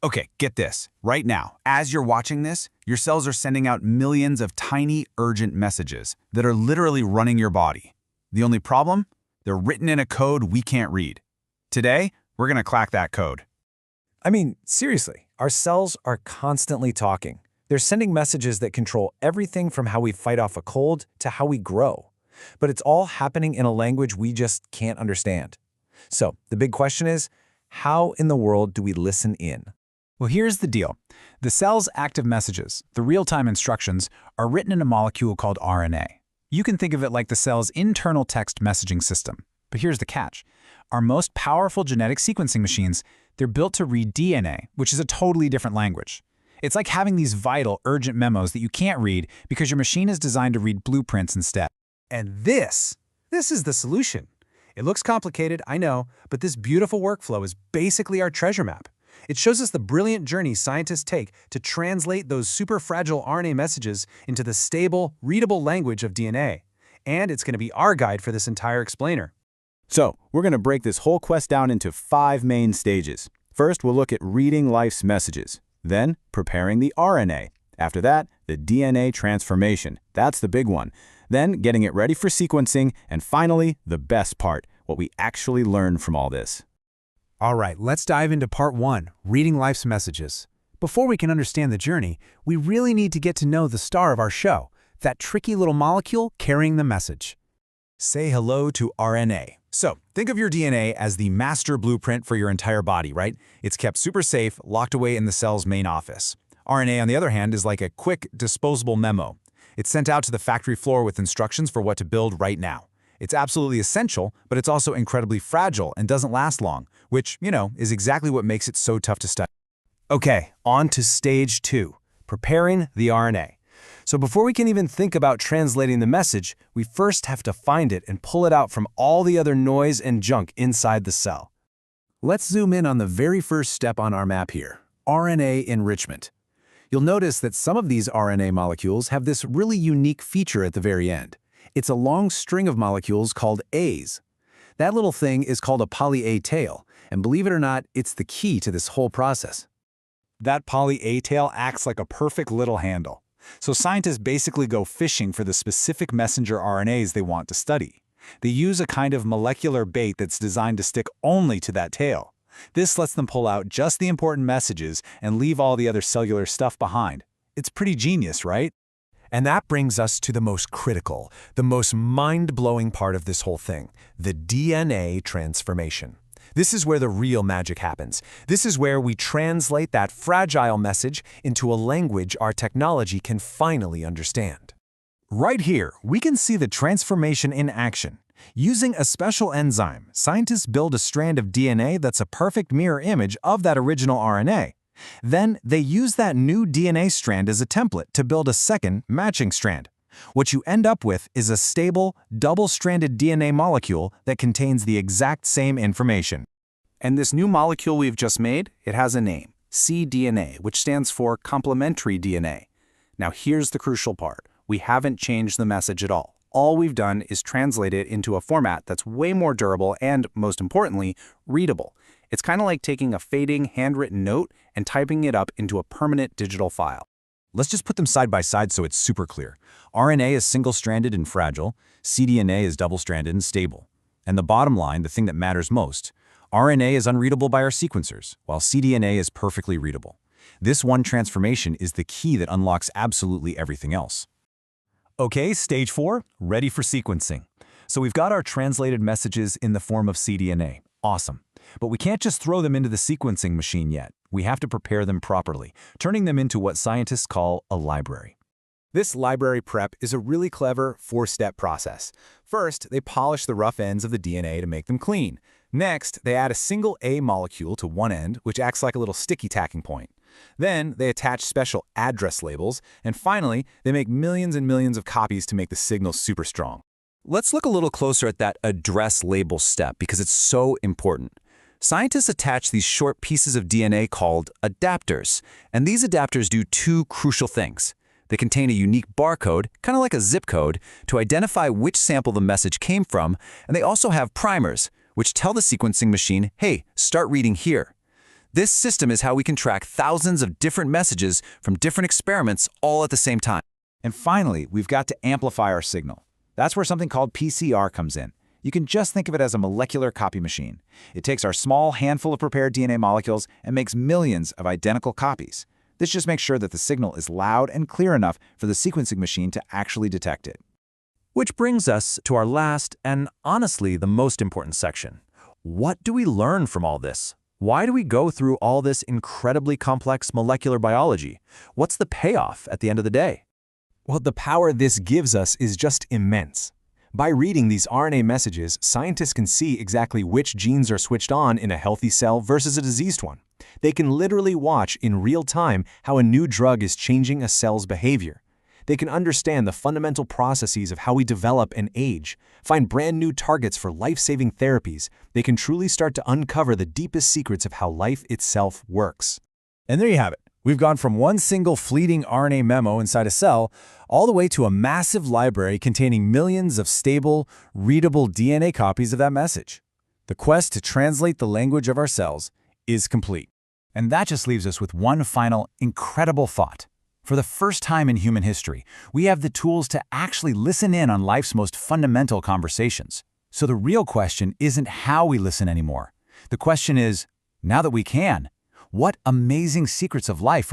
Okay, get this. Right now, as you're watching this, your cells are sending out millions of tiny, urgent messages that are literally running your body. The only problem? They're written in a code we can't read. Today, we're going to crack that code. I mean, seriously, our cells are constantly talking. They're sending messages that control everything from how we fight off a cold to how we grow. But it's all happening in a language we just can't understand. So the big question is, how in the world do we listen in? Well, here's the deal. The cell's active messages, the real-time instructions, are written in a molecule called RNA. You can think of it like the cell's internal text messaging system. But here's the catch. Our most powerful genetic sequencing machines, they're built to read DNA, which is a totally different language. It's like having these vital, urgent memos that you can't read because your machine is designed to read blueprints instead. And this is the solution. It looks complicated, I know, but this beautiful workflow is basically our treasure map. It shows us the brilliant journey scientists take to translate those super fragile RNA messages into the stable, readable language of DNA. And it's going to be our guide for this entire explainer. So, we're going to break this whole quest down into 5 main stages. First, we'll look at reading life's messages. Then, preparing the RNA. After that, the DNA transformation. That's the big one. Then, getting it ready for sequencing. And finally, the best part, what we actually learn from all this. All right, let's dive into part 1, reading life's messages. Before we can understand the journey, we really need to get to know the star of our show, that tricky little molecule carrying the message. Say hello to RNA. So, think of your DNA as the master blueprint for your entire body, right? It's kept super safe, locked away in the cell's main office. RNA, on the other hand, is like a quick, disposable memo. It's sent out to the factory floor with instructions for what to build right now. It's absolutely essential, but it's also incredibly fragile and doesn't last long, which, is exactly what makes it so tough to study. Okay, on to stage 2, preparing the RNA. So before we can even think about translating the message, we first have to find it and pull it out from all the other noise and junk inside the cell. Let's zoom in on the very first step on our map here, RNA enrichment. You'll notice that some of these RNA molecules have this really unique feature at the very end. It's a long string of molecules called A's. That little thing is called a poly-A tail, and believe it or not, it's the key to this whole process. That poly-A tail acts like a perfect little handle. So scientists basically go fishing for the specific messenger RNAs they want to study. They use a kind of molecular bait that's designed to stick only to that tail. This lets them pull out just the important messages and leave all the other cellular stuff behind. It's pretty genius, right? And that brings us to the most critical, the most mind-blowing part of this whole thing, the DNA transformation. This is where the real magic happens. This is where we translate that fragile message into a language our technology can finally understand. Right here, we can see the transformation in action. Using a special enzyme, scientists build a strand of DNA that's a perfect mirror image of that original RNA. Then they use that new DNA strand as a template to build a second, matching strand. What you end up with is a stable, double-stranded DNA molecule that contains the exact same information. And this new molecule we've just made, it has a name, cDNA, which stands for complementary DNA. Now here's the crucial part. We haven't changed the message at all. All we've done is translate it into a format that's way more durable and, most importantly, readable. It's kind of like taking a fading, handwritten note and typing it up into a permanent digital file. Let's just put them side by side so it's super clear. RNA is single-stranded and fragile, cDNA is double-stranded and stable. And the bottom line, the thing that matters most, RNA is unreadable by our sequencers, while cDNA is perfectly readable. This one transformation is the key that unlocks absolutely everything else. Okay, stage 4, ready for sequencing. So we've got our translated messages in the form of cDNA. Awesome. But we can't just throw them into the sequencing machine yet. We have to prepare them properly, turning them into what scientists call a library. This library prep is a really clever 4-step process. First, they polish the rough ends of the DNA to make them clean. Next, they add a single A molecule to one end, which acts like a little sticky tacking point. Then, they attach special address labels, and finally, they make millions and millions of copies to make the signal super strong. Let's look a little closer at that address label step because it's so important. Scientists attach these short pieces of DNA called adapters, and these adapters do 2 crucial things. They contain a unique barcode, kind of like a zip code, to identify which sample the message came from, and they also have primers, which tell the sequencing machine, hey, start reading here. This system is how we can track thousands of different messages from different experiments all at the same time. And finally, we've got to amplify our signal. That's where something called PCR comes in. You can just think of it as a molecular copy machine. It takes our small handful of prepared DNA molecules and makes millions of identical copies. This just makes sure that the signal is loud and clear enough for the sequencing machine to actually detect it. Which brings us to our last and honestly the most important section. What do we learn from all this? Why do we go through all this incredibly complex molecular biology? What's the payoff at the end of the day? Well, the power this gives us is just immense. By reading these RNA messages, scientists can see exactly which genes are switched on in a healthy cell versus a diseased one. They can literally watch in real time how a new drug is changing a cell's behavior. They can understand the fundamental processes of how we develop and age, find brand new targets for life-saving therapies. They can truly start to uncover the deepest secrets of how life itself works. And there you have it. We've gone from one single fleeting RNA memo inside a cell all the way to a massive library containing millions of stable, readable DNA copies of that message. The quest to translate the language of our cells is complete. And that just leaves us with one final, incredible thought. For the first time in human history, we have the tools to actually listen in on life's most fundamental conversations. So the real question isn't how we listen anymore. The question is, now that we can, what amazing secrets of life are we